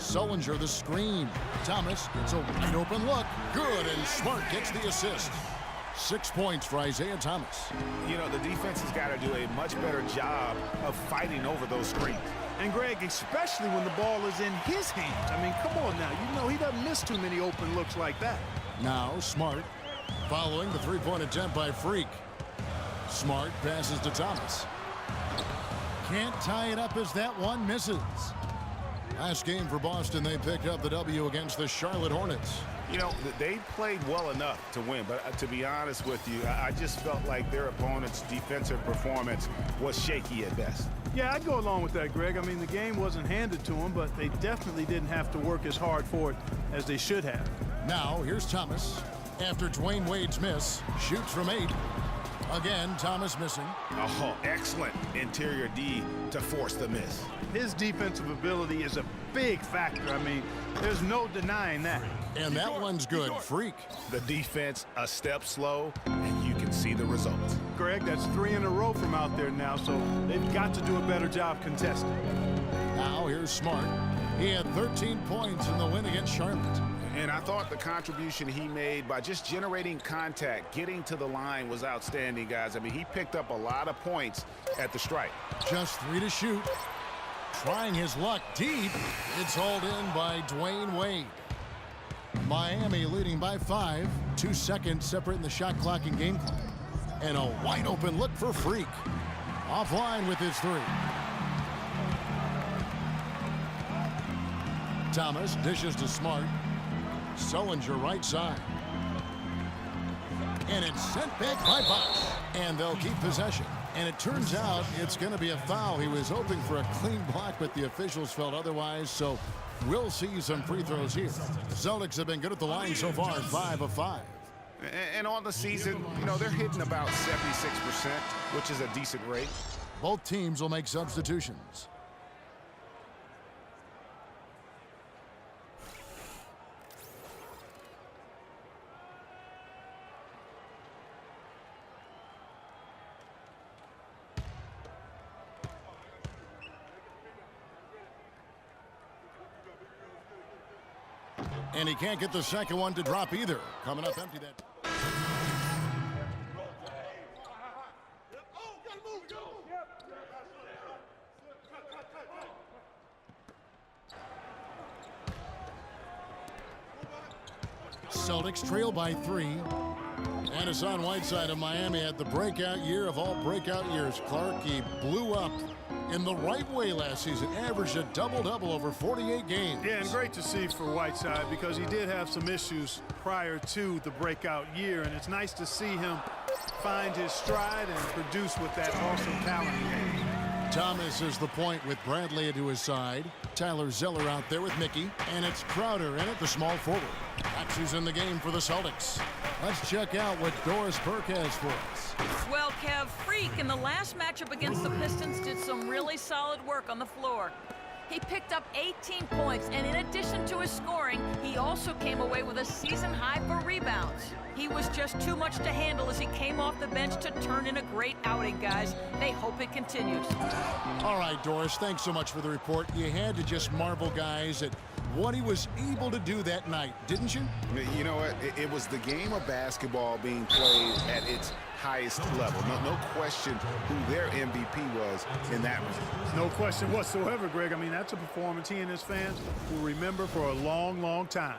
Sullinger the screen. Thomas gets a wide open look. Good, and Smart gets the assist. 6 points for Isaiah Thomas. You know, the defense has got to do a much better job of fighting over those screens. And Greg, especially when the ball is in his hands. I mean, come on now. You know he doesn't miss too many open looks like that. Now Smart following the three-point attempt by Freak. Smart passes to Thomas. Can't tie it up as that one misses. Last game for Boston, they picked up the W against the Charlotte Hornets. You know, they played well enough to win, but to be honest with you, I just felt like their opponent's defensive performance was shaky at best. Yeah, I'd go along with that, Greg. I mean, the game wasn't handed to them, but they definitely didn't have to work as hard for it as they should have. Now, here's Thomas. After Dwayne Wade's miss, shoots from 8. Again, Thomas missing. Oh, excellent interior D to force the miss. His defensive ability is a big factor. I mean, there's no denying that. And that one's good. Freak. The defense a step slow, and you can see the results. Greg, that's 3 in a row from out there now, so they've got to do a better job contesting. Now here's Smart. He had 13 points in the win against Charlotte. And I thought the contribution he made by just generating contact, getting to the line was outstanding, guys. I mean, he picked up a lot of points at the strike. Just 3 to shoot. Trying his luck deep. It's hauled in by Dwayne Wade. Miami leading by 5. 2 seconds separating the shot clock and game clock. And a wide open look for Freak. Offline with his 3. Thomas dishes to Smart. Sullinger right side. And it's sent back by Bosch. And they'll keep possession. And it turns out it's going to be a foul. He was hoping for a clean block, but the officials felt otherwise. So we'll see some free throws here. The Celtics have been good at the line so far, 5 of 5. And on the season, you know, they're hitting about 76%, which is a decent rate. Both teams will make substitutions. And he can't get the second one to drop either. Coming up empty that. Celtics trail by 3. And Hassan Whiteside of Miami had the breakout year of all breakout years. Clark, he blew up in the right way last season, averaged a double-double over 48 games. Yeah, and great to see for Whiteside because he did have some issues prior to the breakout year, and it's nice to see him find his stride and produce with that awesome talent he has. Thomas is the point with Bradley to his side. Tyler Zeller out there with Mickey, and it's Crowder in at the small forward. That's who's in the game for the Celtics. Let's check out what Doris Burke has for us. Well, Kev, Freak in the last matchup against the Pistons did some really solid work on the floor. He picked up 18 points, and in addition to his scoring, he also came away with a season high for rebounds. He was just too much to handle as he came off the bench to turn in a great outing, guys. They hope it continues. All right, Doris, thanks so much for the report. You had to just marvel, guys, at what he was able to do that night, didn't you? You know what? It was the game of basketball being played at its highest level. No question who their MVP was in that one. No question whatsoever, Greg. I mean, that's a performance he and his fans will remember for a long, long time.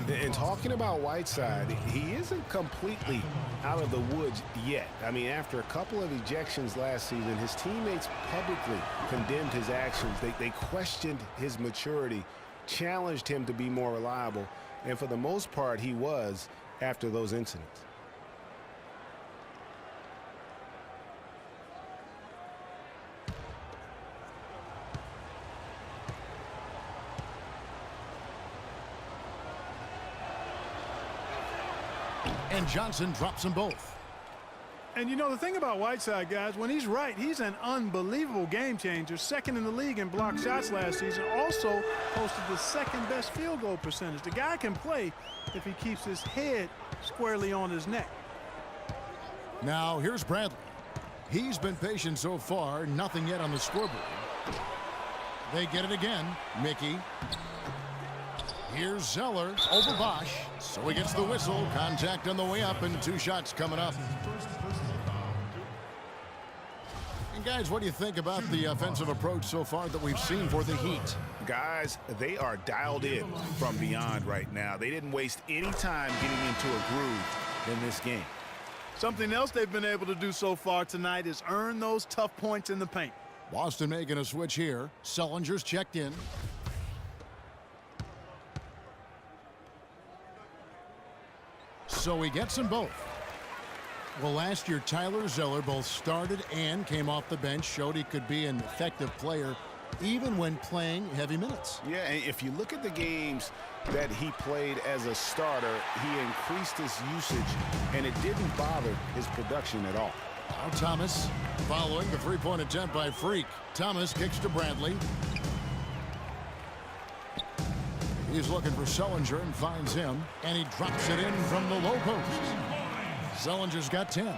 And talking about Whiteside, he isn't completely out of the woods yet. I mean, after a couple of ejections last season, his teammates publicly condemned his actions. They questioned his maturity, challenged him to be more reliable, and for the most part, he was after those incidents. And Johnson drops them both. And you know, the thing about Whiteside, guys, when he's right, he's an unbelievable game changer. Second in the league in block shots last season. Also posted the second best field goal percentage. The guy can play if he keeps his head squarely on his neck. Now here's Bradley. He's been patient so far. Nothing yet on the scoreboard. They get it again. Mickey. Here's Zeller over Bosch. So he gets the whistle. Contact on the way up and 2 shots coming up. And guys, what do you think about the offensive approach so far that we've seen for the Heat? Guys, they are dialed in from beyond right now. They didn't waste any time getting into a groove in this game. Something else they've been able to do so far tonight is earn those tough points in the paint. Boston making a switch here. Sullinger's checked in. So he gets them both. Well, last year, Tyler Zeller both started and came off the bench, showed he could be an effective player even when playing heavy minutes. Yeah, and if you look at the games that he played as a starter, he increased his usage, and it didn't bother his production at all. Now Thomas following the three-point attempt by Freak. Thomas kicks to Bradley. He's looking for Sullinger and finds him, and he drops it in from the low post. Sullinger's got 10.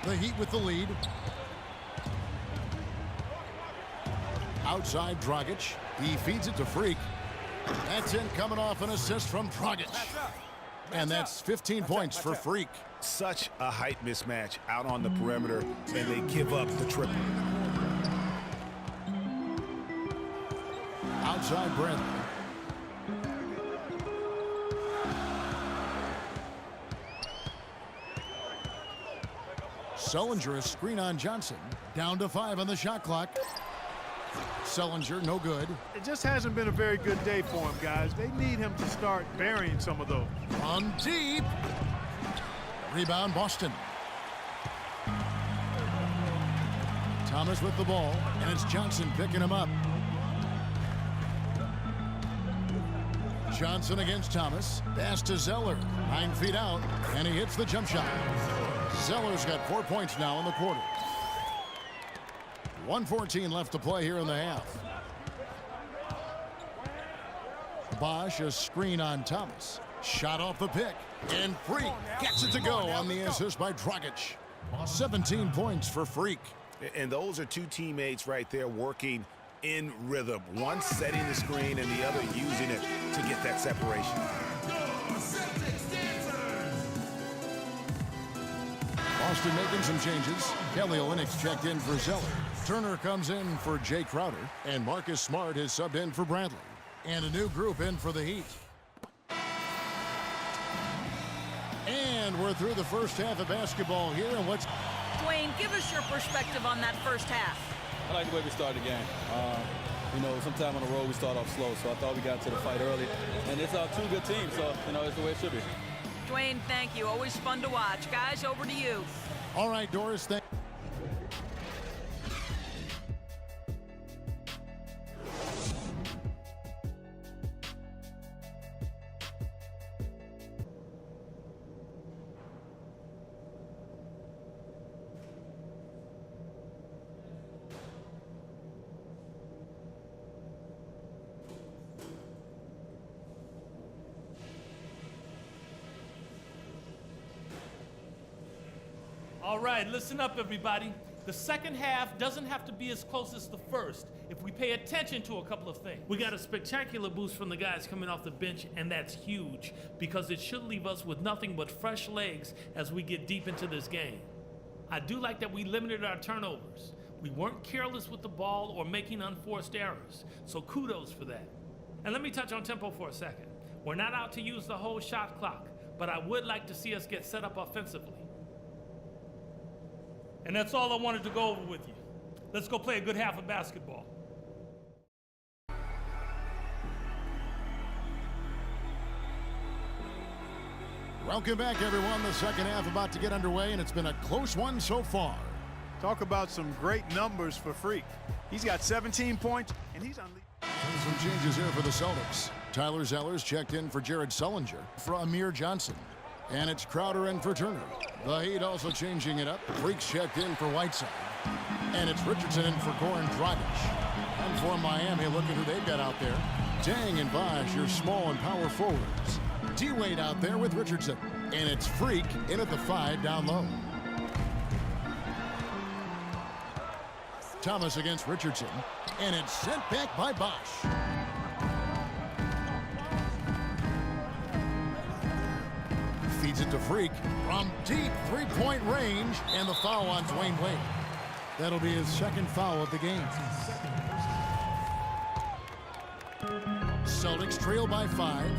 The Heat with the lead. Outside Dragic. He feeds it to Freak. That's in, coming off an assist from Dragic. And that's 15 points for Freak. Such a height mismatch out on the perimeter, and they give up the triple. Outside Bradley. Sullinger, a screen on Johnson. Down to 5 on the shot clock. Sullinger, no good. It just hasn't been a very good day for him, guys. They need him to start burying some of those. On deep. Rebound, Boston. Thomas with the ball, and it's Johnson picking him up. Johnson against Thomas. Pass to Zeller. 9 feet out, and he hits the jump shot. Zeller's got 4 points now in the quarter. 1:14 left to play here in the half. Bosch, a screen on Thomas. Shot off the pick. And Freak gets it to go on the assist by Dragic. 17 points for Freak. And those are two teammates right there working in rhythm. One setting the screen and the other using it to get that separation. Boston making some changes. Kelly Olynyk checked in for Zeller. Turner comes in for Jay Crowder. And Marcus Smart is subbed in for Bradley. And a new group in for the Heat. And we're through the first half of basketball here. And what's... Dwayne, give us your perspective on that first half. I like the way we started the game. You know, sometime on the road we start off slow, so I thought we got into the fight early. And it's two good teams, so, you know, it's the way it should be. Dwayne, thank you. Always fun to watch. Guys, over to you. All right, Doris, thank you. All right, listen up, everybody. The second half doesn't have to be as close as the first if we pay attention to a couple of things. We got a spectacular boost from the guys coming off the bench, and that's huge because it should leave us with nothing but fresh legs as we get deep into this game. I do like that we limited our turnovers. We weren't careless with the ball or making unforced errors, so kudos for that. And let me touch on tempo for a second. We're not out to use the whole shot clock, but I would like to see us get set up offensively. And that's all I wanted to go over with you. Let's go play a good half of basketball. Welcome back, everyone. The second half about to get underway, and it's been a close one so far. Talk about some great numbers for Freak. He's got 17 points, and he's on lead. Some changes here for the Celtics. Tyler Zeller's checked in for Jared Sullinger for Amir Johnson. And it's Crowder in for Turner. The Heat also changing it up. Freak's checked in for Whiteside. And it's Richardson in for Goran Dragic. And for Miami, look at who they've got out there. Dang and Bosch, your small and power forwards. D-Wade out there with Richardson. And it's Freak in at the 5 down low. Thomas against Richardson, and it's sent back by Bosch. Feeds it to Freak from deep three-point range, and the foul on Dwayne Wade. That'll be his second foul of the game. Celtics trail by 5.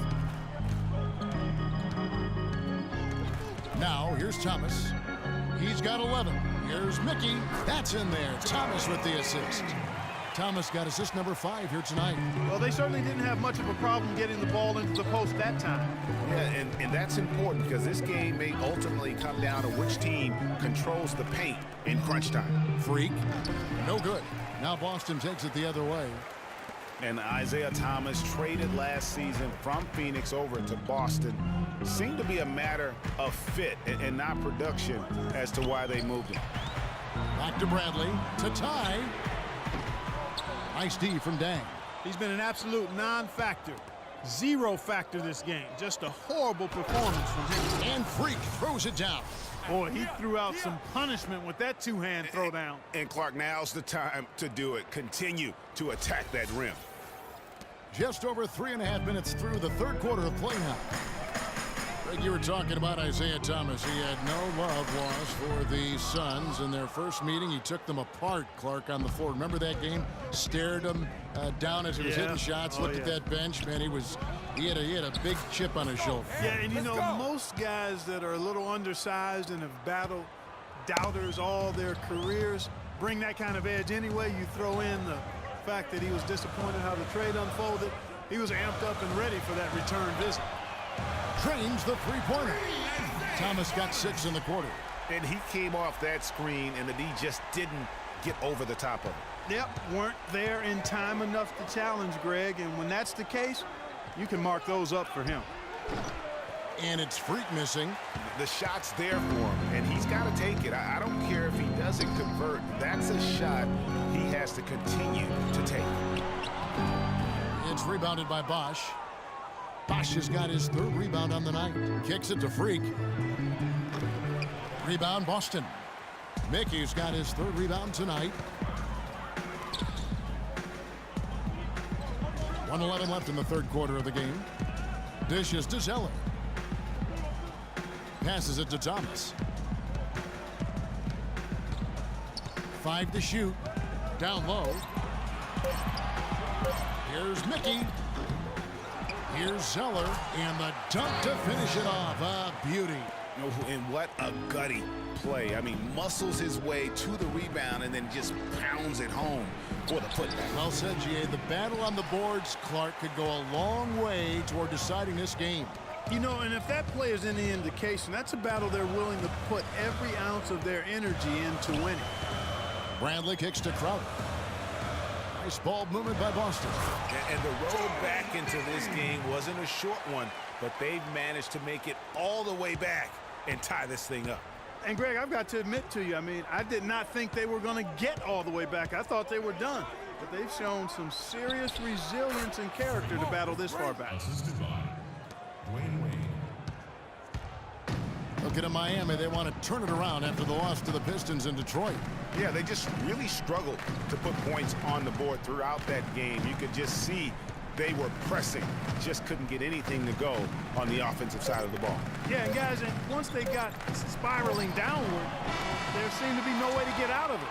Now here's Thomas. He's got 11. Here's Mickey. That's in there. Thomas with the assist. Thomas got assist number 5 here tonight. Well, they certainly didn't have much of a problem getting the ball into the post that time. Yeah, and that's important because this game may ultimately come down to which team controls the paint in crunch time. Freak. No good. Now Boston takes it the other way. And Isaiah Thomas, traded last season from Phoenix over to Boston, seemed to be a matter of fit and not production as to why they moved him. Back to Bradley to tie. Nice D from Dang. He's been an absolute non-factor. Zero factor this game. Just a horrible performance from him. And Freak throws it down. Boy, he threw out some punishment with that two-hand throwdown. And Clark, now's the time to do it. Continue to attack that rim. Just over 3.5 minutes through the third quarter of play now. Greg, you were talking about Isaiah Thomas. He had no love lost for the Suns in their first meeting. He took them apart, Clark, on the floor. Remember that game? Stared him down as he was hitting shots. Looked at that bench, man. He had a big chip on his shoulder. Yeah, and you know, most guys that are a little undersized and have battled doubters all their careers bring that kind of edge anyway. You throw in the fact that he was disappointed how the trade unfolded. He was amped up and ready for that return visit. Drains the three-pointer. Thomas got 6 in the quarter. And he came off that screen, and the D just didn't get over the top of it. Yep, weren't there in time enough to challenge Greg, and when that's the case, you can mark those up for him. And it's Freak missing. The shot's there for him, and he's got to take it. I don't care if he doesn't convert. That's a shot he has to continue to take. It's rebounded by Bosch. Bosch has got his 3rd rebound on the night. Kicks it to Freak. Rebound Boston. Mickey's got his 3rd rebound tonight. 1:11 left in the third quarter of the game. Dishes to Zeller. Passes it to Thomas. 5 to shoot. Down low. Here's Mickey. Here's Zeller, and the dunk to finish it off. A beauty. And what a gutty play. I mean, muscles his way to the rebound and then just pounds it home for the putback. Well said, G.A. The battle on the boards, Clark, could go a long way toward deciding this game. You know, and if that play is any indication, that's a battle they're willing to put every ounce of their energy into winning. Bradley kicks to Crowder. Nice ball movement by Boston. And the road back into this game wasn't a short one, but they've managed to make it all the way back and tie this thing up. And Greg, I've got to admit to you, I mean, I did not think they were going to get all the way back. I thought they were done. But they've shown some serious resilience and character to battle this far back. Looking at Miami, they want to turn it around after the loss to the Pistons in Detroit. Yeah, they just really struggled to put points on the board throughout that game. You could just see they were pressing, just couldn't get anything to go on the offensive side of the ball. Yeah, and guys, and once they got spiraling downward, there seemed to be no way to get out of it.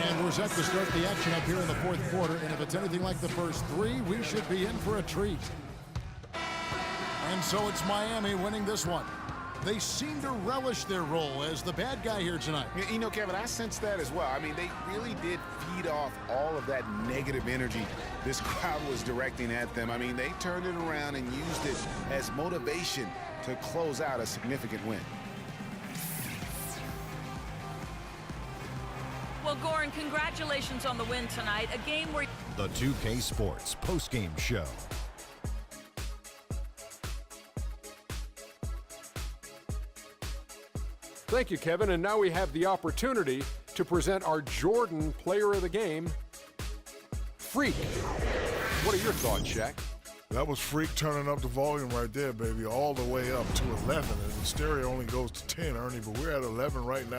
And we're set to start the action up here in the fourth quarter, and if it's anything like the first 3, we should be in for a treat. And so it's Miami winning this one. They seem to relish their role as the bad guy here tonight. You know, Kevin, I sense that as well. I mean, they really did feed off all of that negative energy this crowd was directing at them. I mean, they turned it around and used it as motivation to close out a significant win. Well, Goran, congratulations on the win tonight. A game where... The 2K Sports postgame show. Thank you, Kevin. And now we have the opportunity to present our Jordan Player of the Game, Freak. What are your thoughts, Shaq? That was Freak turning up the volume right there, baby, all the way up to 11. And the stereo only goes to 10, Ernie, but we're at 11 right now.